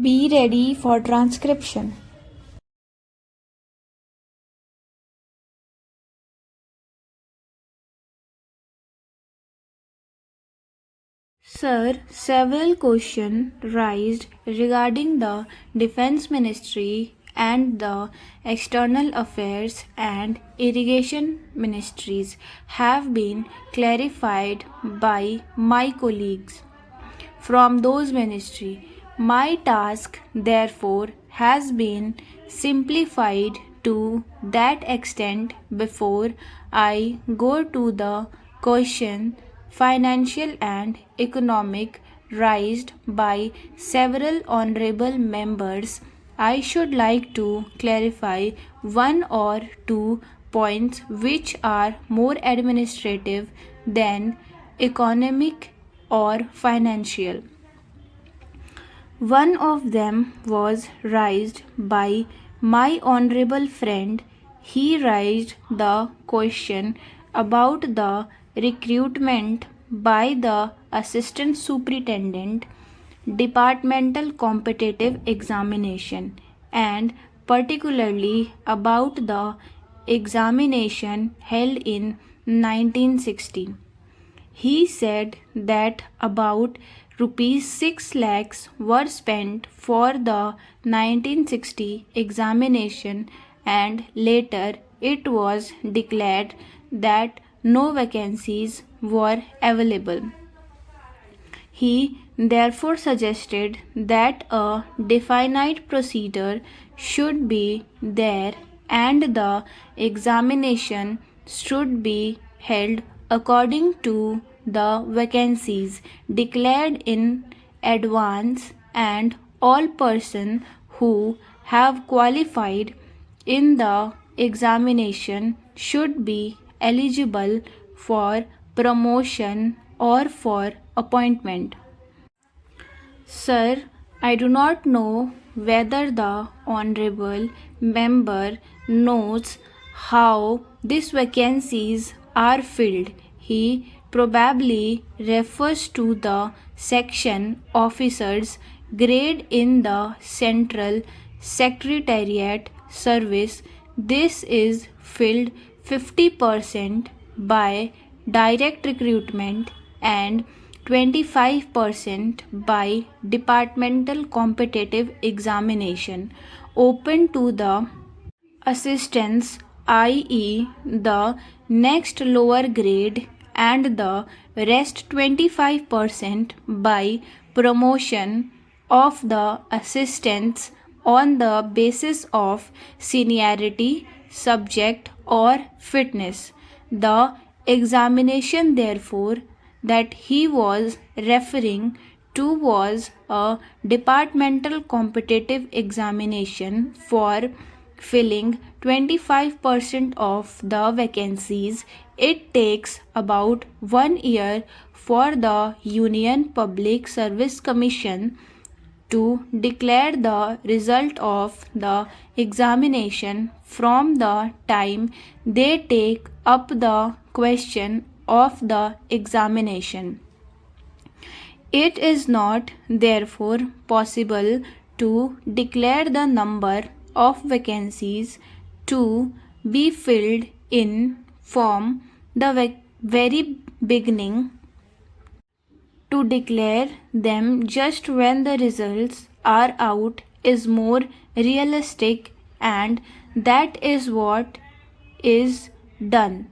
Be ready for transcription. Sir, several questions raised regarding the Defense Ministry and the External Affairs and Irrigation Ministries have been clarified by my colleagues from those ministries. My task, therefore, has been simplified to that extent before I go to the question financial and economic raised by several honorable members. I should like to clarify one or two points which are more administrative than economic or financial. One of them was raised by my honorable friend. He raised the question about the recruitment by the assistant superintendent, departmental competitive examination, and particularly about the examination held in 1960. He said that about rupees 6 lakhs were spent for the 1960 examination and later it was declared that no vacancies were available. He therefore suggested that a definite procedure should be there and the examination should be held according to the vacancies declared in advance, and all persons who have qualified in the examination should be eligible for promotion or for appointment. Sir, I do not know whether the honorable member knows how these vacancies are filled. He probably refers to the section officers grade in the Central Secretariat Service. This is filled 50% by direct recruitment and 25% by departmental competitive examination open to the assistants, i.e., the next lower grade, and the rest 25% by promotion of the assistants on the basis of seniority, subject, or fitness. The examination, therefore, that he was referring to was a departmental competitive examination for filling 25% of the vacancies. It takes about 1 year for the Union Public Service Commission to declare the result of the examination from the time they take up the question of the examination. It is not, therefore, possible to declare the number of vacancies to be filled in from the very beginning, to declare them just when the results are out is more realistic, and that is what is done.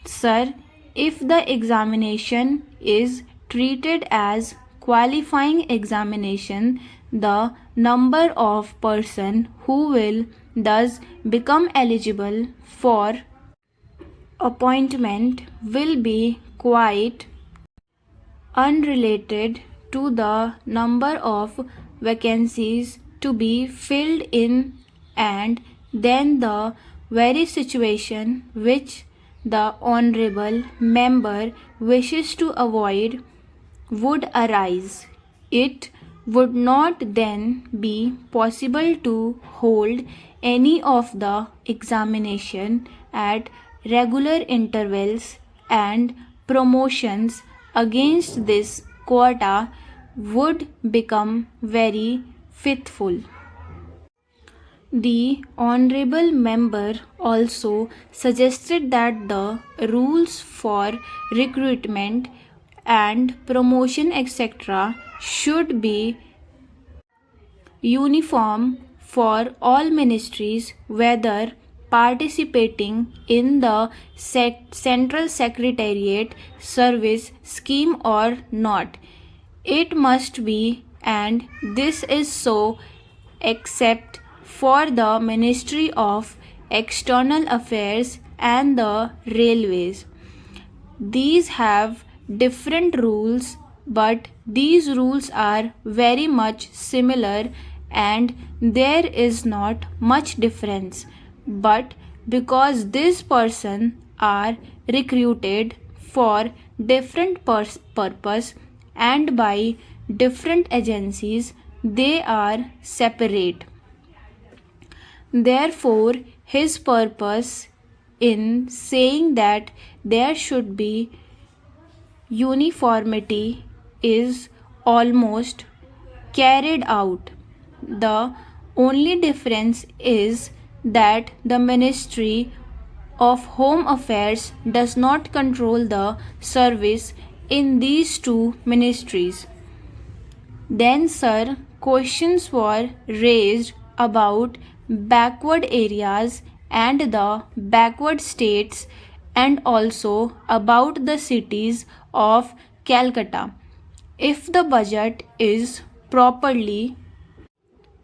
Sir, if the examination is treated as qualifying examination, the number of persons who will thus become eligible for appointment will be quite unrelated to the number of vacancies to be filled in, and then the very situation which the honorable member wishes to avoid would arise. It would not then be possible to hold any of the examination at regular intervals, and promotions against this quota would become very faithful. The honorable member also suggested that the rules for recruitment and promotion etc. should be uniform for all ministries, whether participating in the Central Secretariat Service scheme or not. It must be, and this is so, except for the Ministry of External Affairs and the Railways. These have different rules, but these rules are very much similar and there is not much difference. But because this person are recruited for different purpose and by different agencies, they are separate. Therefore, his purpose in saying that there should be uniformity is almost carried out. The only difference is that the Ministry of Home Affairs does not control the service in these two ministries. Then, sir, questions were raised about backward areas and the backward states and also about the cities of Calcutta. If the budget is properly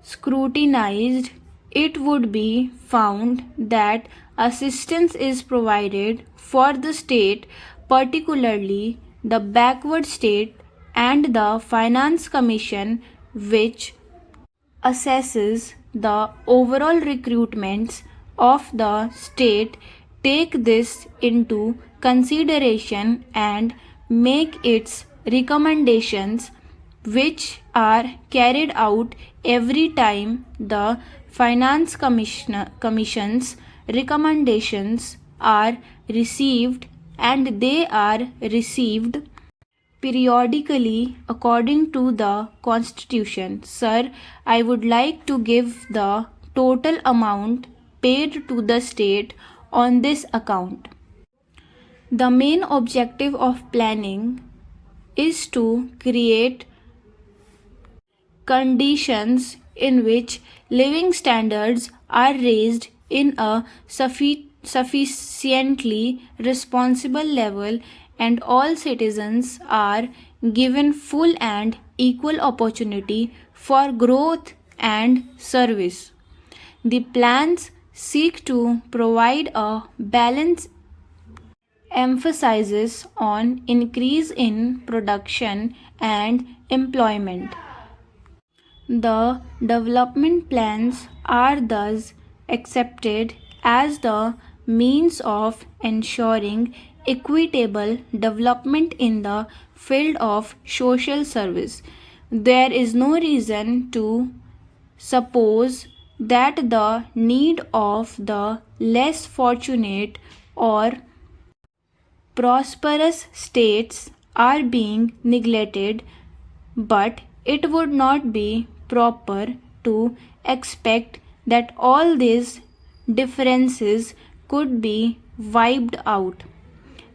scrutinized, it would be found that assistance is provided for the state, particularly the backward state, and the Finance Commission, which assesses the overall recruitments of the state, take this into consideration and make its recommendations, which are carried out every time the Finance Commission's recommendations are received, and they are received periodically according to the Constitution. Sir, I would like to give the total amount paid to the state on this account. The main objective of planning is to create conditions in which living standards are raised in a sufficiently responsible level and all citizens are given full and equal opportunity for growth and service. The plans seek to provide a balance emphasizes on increase in production and employment. The development plans are thus accepted as the means of ensuring equitable development in the field of social service. There is no reason to suppose that the need of the less fortunate or prosperous states are being neglected, but it would not be proper to expect that all these differences could be wiped out.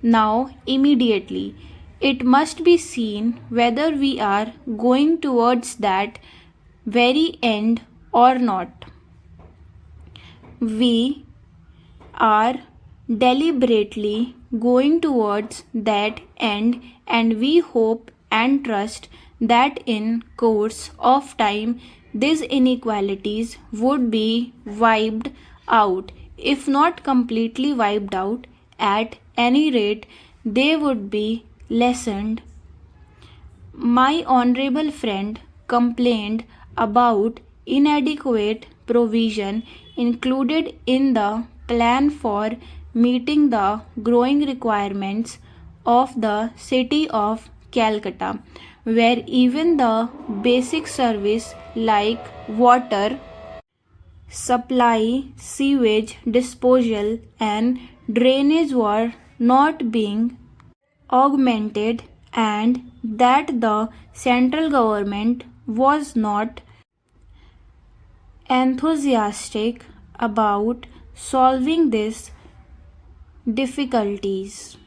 Now, immediately, it must be seen whether we are going towards that very end or not. We are deliberately going towards that end, and we hope and trust that in course of time these inequalities would be wiped out, if not completely wiped out, at any rate they would be lessened. My honorable friend complained about inadequate provision included in the plan for meeting the growing requirements of the city of Calcutta, where even the basic service like water supply, sewage disposal, and drainage were not being augmented, and that the central government was not enthusiastic about solving these difficulties.